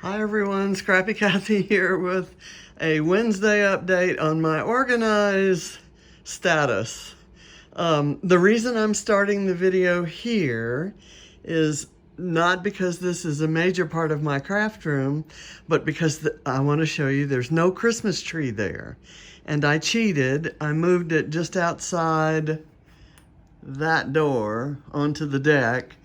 Hi everyone, Scrappy Kathy here with a Wednesday update on my organize status. The reason I'm starting the video here is not because this is a major part of my craft room, but because I want to show you there's no Christmas tree there. And I cheated. I moved it just outside that door onto the deck,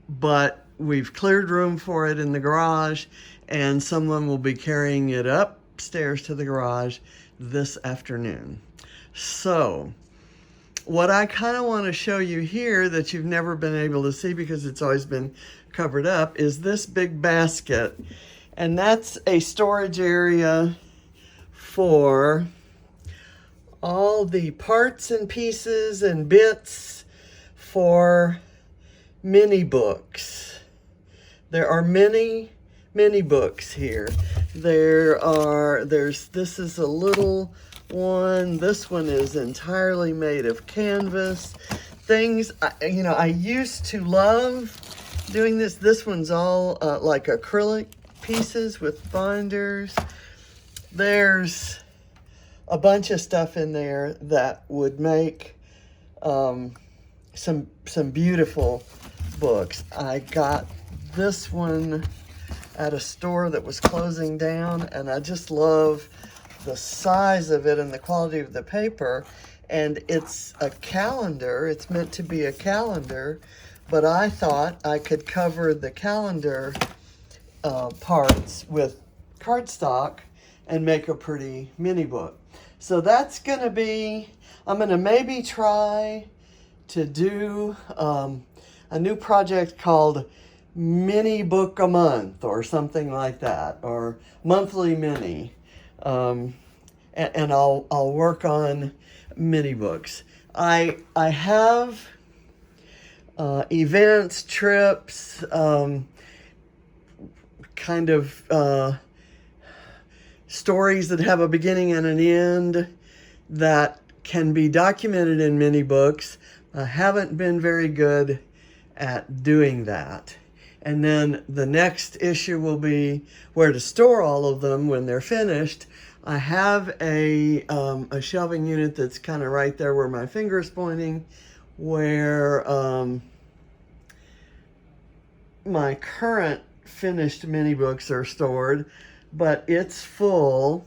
but we've cleared room for it in the garage, and someone will be carrying it upstairs to the garage this afternoon. So what I kind of want to show you here that you've never been able to see because it's always been covered up is this big basket. And that's a storage area for all the parts and pieces and bits for mini books. There are many books here. This is a little one. This one is entirely made of canvas. Things, I used to love doing this. This one's all like acrylic pieces with binders. There's a bunch of stuff in there that would make some beautiful books. I got this one at a store that was closing down, and I just love the size of it and the quality of the paper. And it's a calendar. It's meant to be a calendar, but I thought I could cover the calendar parts with cardstock and make a pretty mini book. So that's gonna be, I'm gonna maybe try to do a new project called Mini Book a Month or something like that, or monthly mini. And I'll work on mini books. I have events, trips, kind of stories that have a beginning and an end that can be documented in mini books. I haven't been very good at doing that. And then the next issue will be where to store all of them when they're finished. I have a shelving unit that's kind of right there where my finger's pointing, where my current finished mini books are stored, but it's full,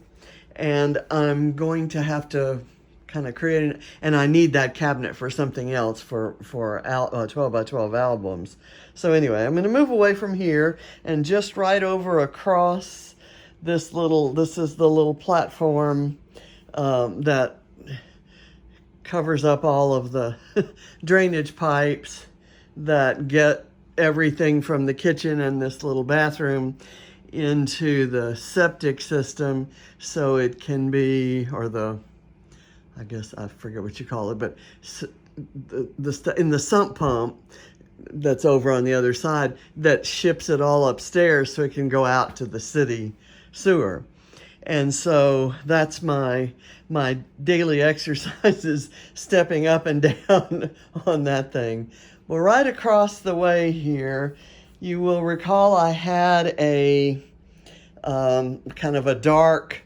and I'm going to have to kind of create and I need that cabinet for something else for 12 by 12 albums. So anyway, I'm going to move away from here and just right over across this is the little platform that covers up all of the drainage pipes that get everything from the kitchen and this little bathroom into the septic system, so it can be, I guess I forget what you call it, but in the sump pump that's over on the other side that ships it all upstairs so it can go out to the city sewer. And so that's my daily exercises, stepping up and down on that thing. Well, right across the way here, you will recall I had a kind of a dark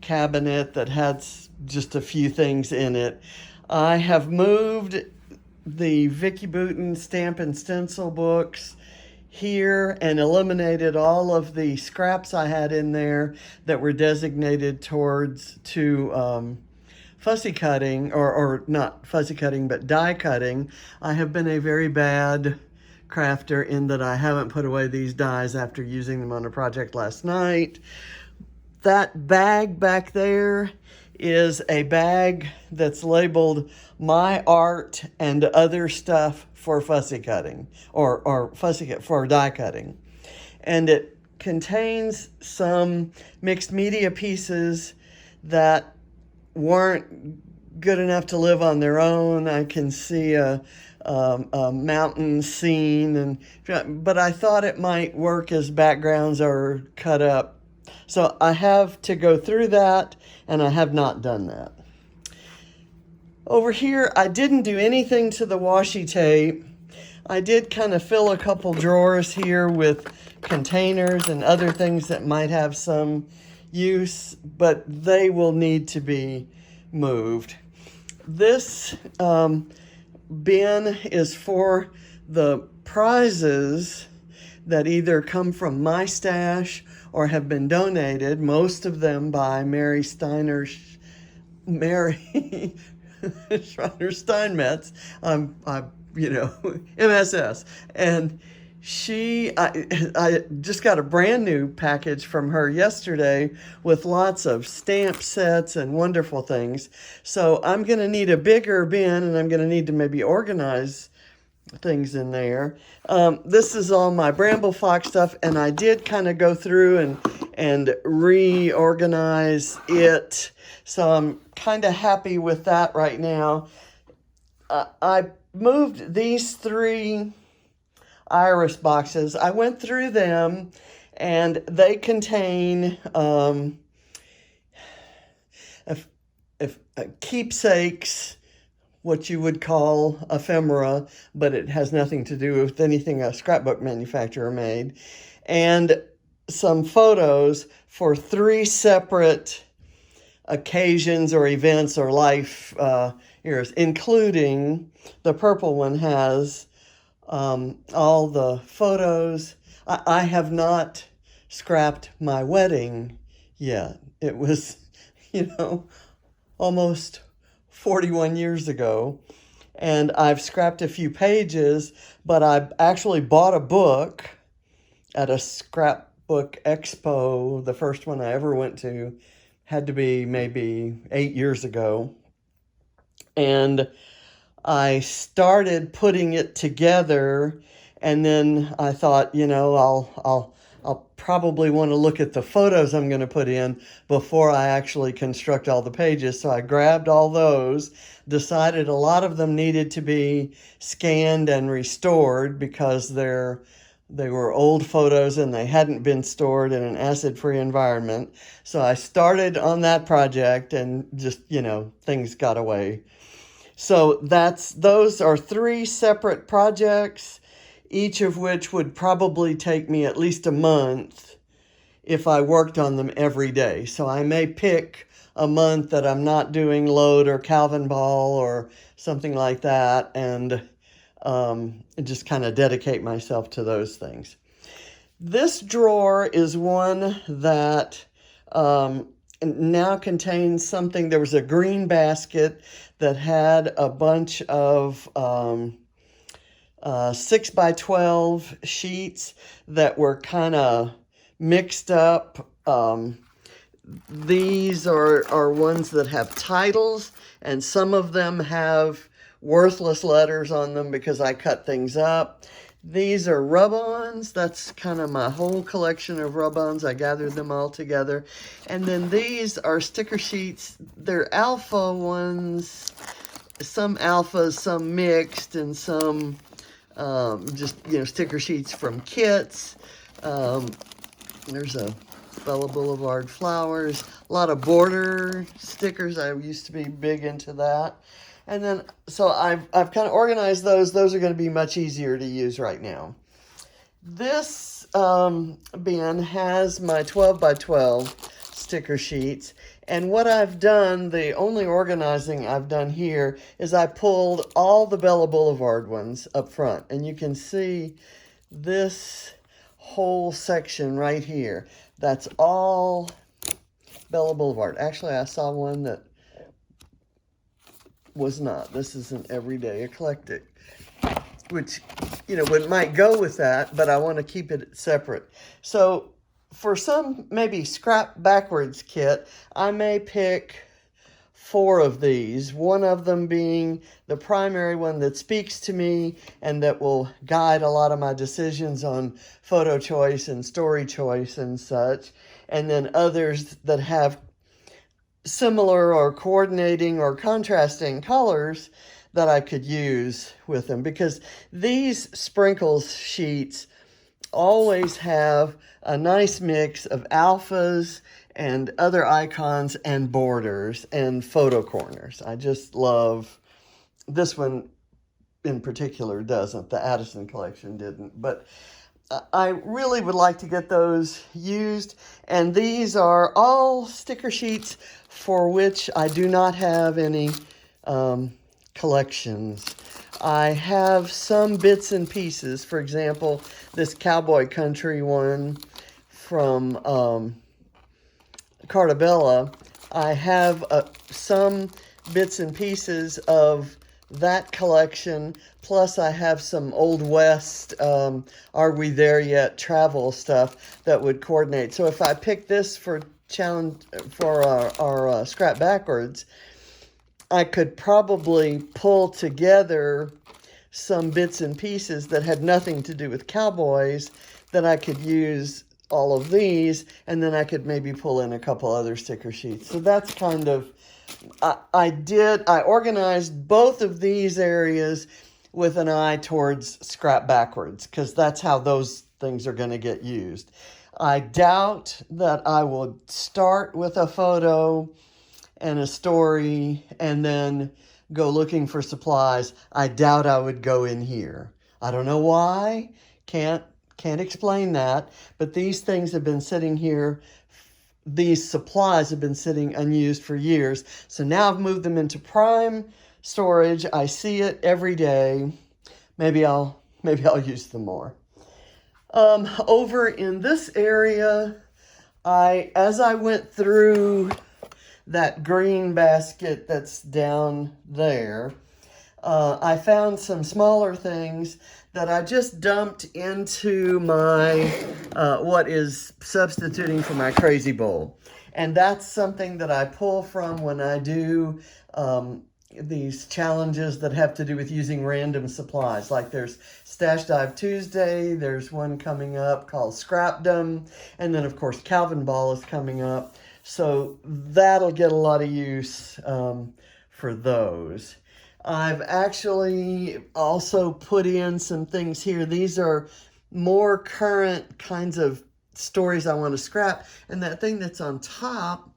cabinet that had just a few things in it. I have moved the Vicki Boutin stamp and stencil books here and eliminated all of the scraps I had in there that were designated to fussy cutting, or not fussy cutting, but die cutting. I have been a very bad crafter in that I haven't put away these dies after using them on a project last night. That bag back there is a bag that's labeled My Art and Other Stuff for Fussy Cutting, or for die cutting. And it contains some mixed media pieces that weren't good enough to live on their own. I can see a mountain scene, but I thought it might work as backgrounds or cut up. So I have to go through that, and I have not done that. Over here, I didn't do anything to the washi tape. I did kind of fill a couple drawers here with containers and other things that might have some use, but they will need to be moved. This bin is for the prizes that either come from my stash or have been donated, most of them by Mary Schreiner Steinmetz, MSS. And I just got a brand new package from her yesterday with lots of stamp sets and wonderful things. So I'm going to need a bigger bin, and I'm going to need to maybe organize things in there. This is all my Bramble Fox stuff, and I did kind of go through and reorganize it. So I'm kind of happy with that right now. I moved these 3 iris boxes. I went through them, and they contain keepsakes, what you would call ephemera, but it has nothing to do with anything a scrapbook manufacturer made, and some photos for 3 separate occasions or events or life years, including the purple one has all the photos. I have not scrapped my wedding yet. It was, almost 41 years ago, and I've scrapped a few pages, but I actually bought a book at a scrapbook expo. The first one I ever went to had to be maybe 8 years ago, and I started putting it together, and then I thought, I'll probably want to look at the photos I'm going to put in before I actually construct all the pages. So I grabbed all those, decided a lot of them needed to be scanned and restored because they were old photos and they hadn't been stored in an acid-free environment. So I started on that project, and just, things got away. So those are 3 separate projects, each of which would probably take me at least a month if I worked on them every day. So I may pick a month that I'm not doing load or Calvin ball or something like that, and just kind of dedicate myself to those things. This drawer is one that now contains something. There was a green basket that had a bunch of 6x12 sheets that were kind of mixed up. These are ones that have titles, and some of them have worthless letters on them because I cut things up. These are rub-ons. That's kind of my whole collection of rub-ons. I gathered them all together. And then these are sticker sheets. They're alpha ones, some alphas, some mixed, and some just, sticker sheets from kits. There's a Bella Boulevard flowers, a lot of border stickers. I used to be big into that. And then, so I've kind of organized those. Those are going to be much easier to use right now. This bin has my 12x12 sticker sheets. And what I've done, the only organizing I've done here, is I pulled all the Bella Boulevard ones up front. And you can see this whole section right here. That's all Bella Boulevard. Actually, I saw one that was not. This is an everyday eclectic, which, might go with that, but I want to keep it separate. So for some maybe scrap backwards kit, I may pick 4 of these, one of them being the primary one that speaks to me and that will guide a lot of my decisions on photo choice and story choice and such, and then others that have similar or coordinating or contrasting colors that I could use with them, because these sprinkles sheets always have a nice mix of alphas and other icons and borders and photo corners. I just love this one. in particular doesn't. The Addison collection didn't. But I really would like to get those used. And these are all sticker sheets for which I do not have any collections. I have some bits and pieces. For example, this Cowboy Country one from Cartabella. I have some bits and pieces of that collection, plus I have some Old West, Are We There Yet travel stuff that would coordinate. So if I pick this for challenge for our Scrap Backwards, I could probably pull together some bits and pieces that had nothing to do with cowboys that I could use all of these, and then I could maybe pull in a couple other sticker sheets. So that's kind of, I organized both of these areas with an eye towards Scrap Backwards, because that's how those things are going to get used. I doubt that I will start with a photo and a story and then go looking for supplies. I doubt I would go in here. I don't know why. Can't explain that. But these things have been sitting here. These supplies have been sitting unused for years. So now I've moved them into prime storage. I see it every day. Maybe I'll use them more. Over in this area, as I went through that green basket that's down there, I found some smaller things that I just dumped into my, what is substituting for my crazy bowl. And that's something that I pull from when I do these challenges that have to do with using random supplies. Like there's Stash Dive Tuesday, there's one coming up called Scrapdom, and then of course Calvin Ball is coming up. So that'll get a lot of use for those. I've actually also put in some things here. These are more current kinds of stories I want to scrap. And that thing that's on top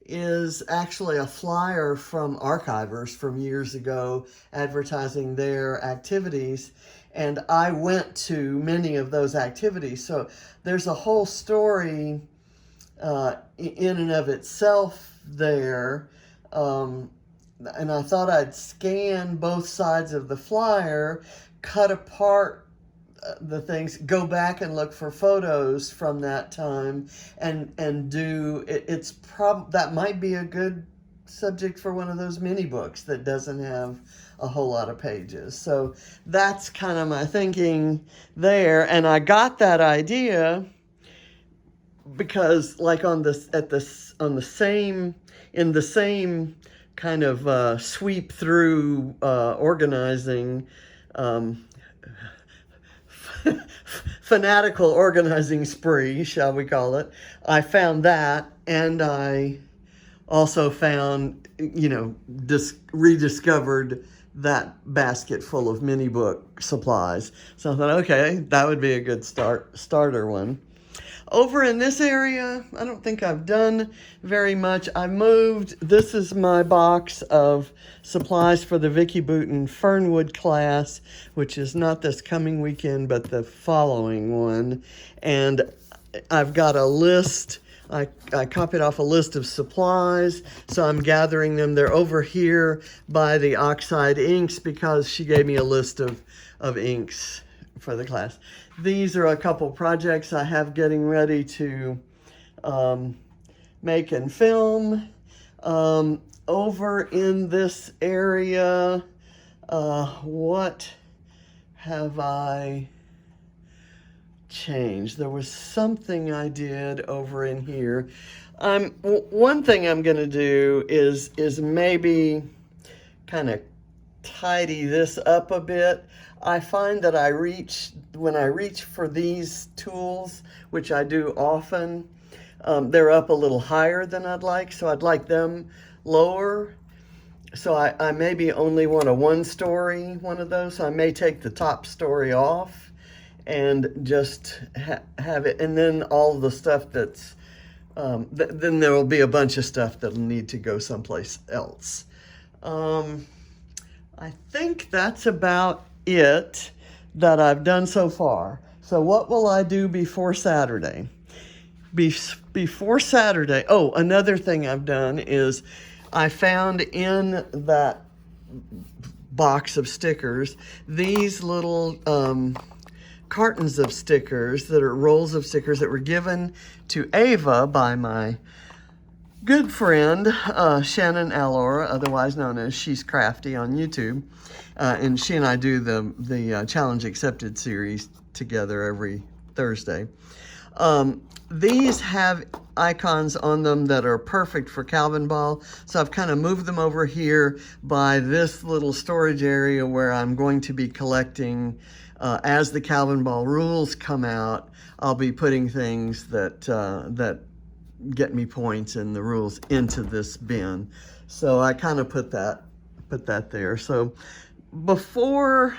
is actually a flyer from archivers from years ago advertising their activities. And I went to many of those activities. So there's a whole story in and of itself there. And I thought I'd scan both sides of the flyer, cut apart the things, go back and look for photos from that time, and do it. That might be a good subject for one of those mini books that doesn't have a whole lot of pages. So that's kind of my thinking there. And I got that idea because, like in the same kind of sweep through organizing, fanatical organizing spree, shall we call it, I found that, and I also found, rediscovered that basket full of mini book supplies. So I thought, okay, that would be a good starter one. Over in this area, I don't think I've done very much. I moved, this is my box of supplies for the Vicki Boutin Fernwood class, which is not this coming weekend, but the following one. And I've got a list. I copied off a list of supplies, so I'm gathering them. They're over here by the oxide inks because she gave me a list of inks for the class. These are a couple projects I have getting ready to make and film. Over in this area, what have I changed? There was something I did over in here. One thing I'm going to do is maybe kind of tidy this up a bit. I find that when I reach for these tools, which I do often, they're up a little higher than I'd like, so I'd like them lower. So I maybe only want a one of those, so I may take the top story off and just have it, and then all the stuff that's, then there will be a bunch of stuff that'll need to go someplace else. I think that's about it that I've done so far. So what will I do before Saturday? Before Saturday, oh, another thing I've done is I found in that box of stickers these little cartons of stickers that are rolls of stickers that were given to Ava by my good friend Shannon Allora, otherwise known as She's Crafty on YouTube. And she and I do the Challenge Accepted series together every Thursday. These have icons on them that are perfect for Calvin Ball. So I've kind of moved them over here by this little storage area where I'm going to be collecting, as the Calvin Ball rules come out, I'll be putting things that get me points in the rules into this bin. So I kind of put that there. So before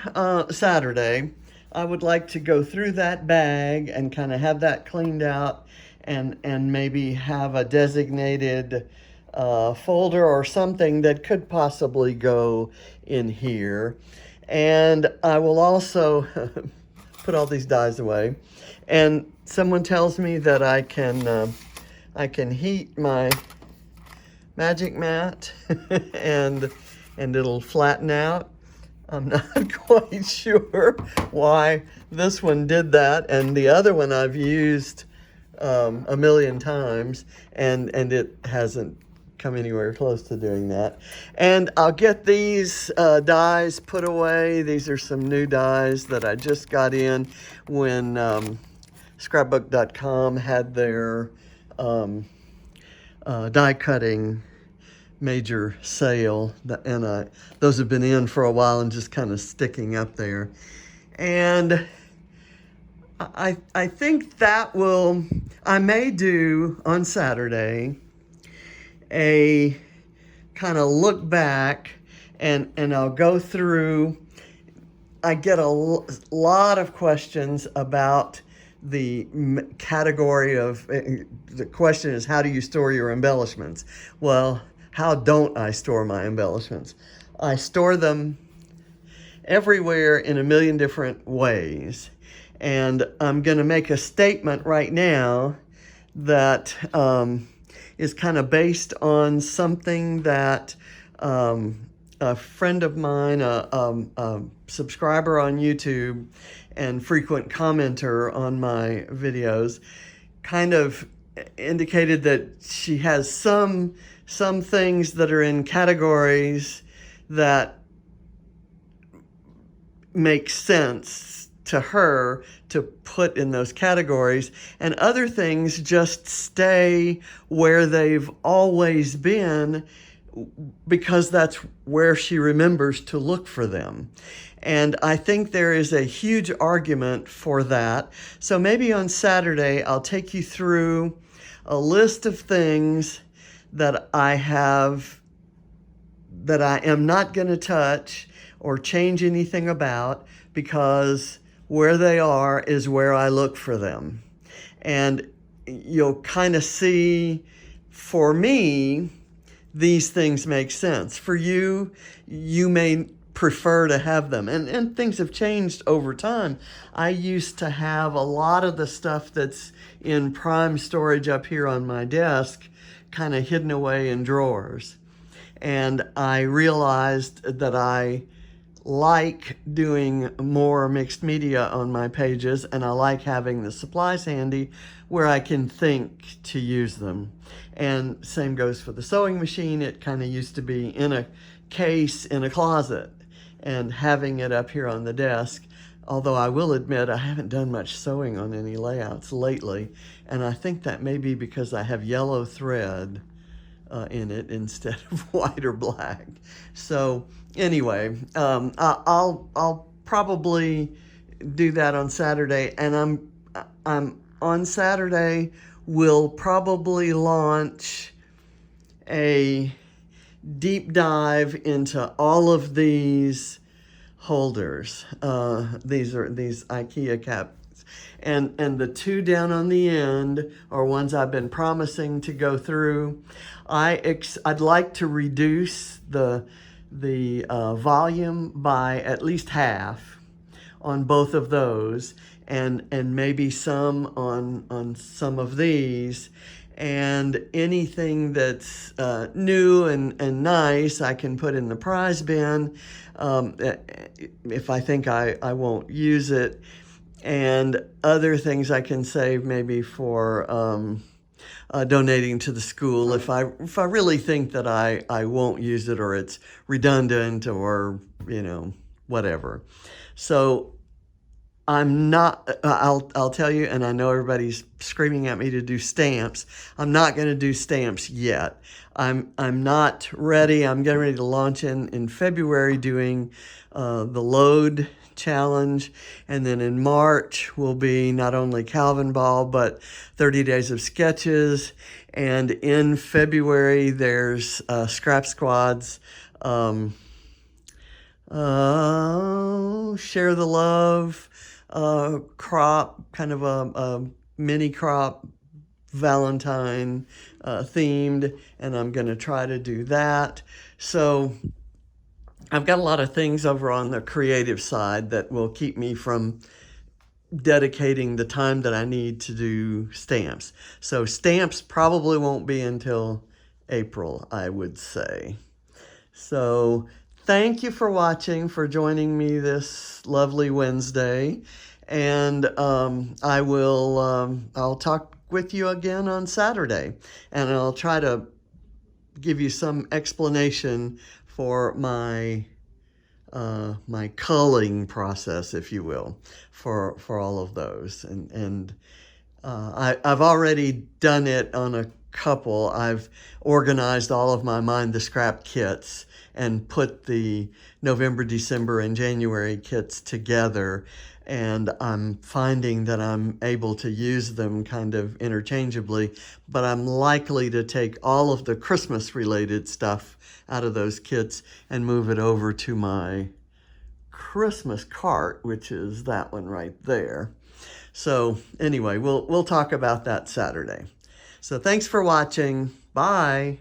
Saturday, I would like to go through that bag and kind of have that cleaned out, and maybe have a designated folder or something that could possibly go in here. And I will also put all these dies away. And someone tells me that I can heat my magic mat and it'll flatten out. I'm not quite sure why this one did that, and the other one I've used a million times, and it hasn't come anywhere close to doing that. And I'll get these dies put away. These are some new dies that I just got in when scrapbook.com had their die cutting major sale, and those have been in for a while and just kind of sticking up there. And I think that I may do on Saturday a kind of look back, and I'll go through. I get a lot of questions about the category of, the question is, how do you store your embellishments? Well, how don't I store my embellishments? I store them everywhere in a million different ways. And I'm going to make a statement right now that is kind of based on something that a friend of mine, a subscriber on YouTube and frequent commenter on my videos, kind of indicated that she has some things that are in categories that make sense to her to put in those categories, and other things just stay where they've always been because that's where she remembers to look for them. And I think there is a huge argument for that. So maybe on Saturday, I'll take you through a list of things that I have, that I am not going to touch or change anything about, because where they are is where I look for them. And you'll kind of see, for me, these things make sense. For you, you may prefer to have them. And things have changed over time. I used to have a lot of the stuff that's in prime storage up here on my desk kind of hidden away in drawers. And I realized that I like doing more mixed media on my pages, and I like having the supplies handy where I can think to use them. And same goes for the sewing machine. It kind of used to be in a case in a closet, and having it up here on the desk, although I will admit I haven't done much sewing on any layouts lately, and I think that may be because I have yellow thread in it instead of white or black. So anyway, I'll probably do that on Saturday, and I'm on Saturday will probably launch a deep dive into all of these holders. These IKEA caps. And the two down on the end are ones I've been promising to go through. I'd like to reduce the the volume by at least half on both of those, and maybe some on some of these. And anything that's new and nice, I can put in the prize bin if I think I won't use it. And other things I can save maybe for donating to the school if I really think that I won't use it, or it's redundant, or whatever. So I'm not, I'll tell you, and I know everybody's screaming at me to do stamps. I'm not going to do stamps yet. I'm not ready. I'm getting ready to launch in February doing the load challenge, and then in March will be not only Calvin Ball but 30 days of sketches, and in February there's Scrap Squads, Share the Love crop, kind of a mini crop Valentine themed, and I'm going to try to do that. So I've got a lot of things over on the creative side that will keep me from dedicating the time that I need to do stamps. So stamps probably won't be until April, I would say. So thank you for watching, for joining me this lovely Wednesday. And I'll talk with you again on Saturday. And I'll try to give you some explanation for my my culling process, if you will, for all of those. And I've already done it on a couple. I've organized all of my Mind the Scrap kits and put the November, December, and January kits together. And I'm finding that I'm able to use them kind of interchangeably, but I'm likely to take all of the Christmas-related stuff out of those kits and move it over to my Christmas cart, which is that one right there. So anyway, we'll talk about that Saturday. So thanks for watching. Bye.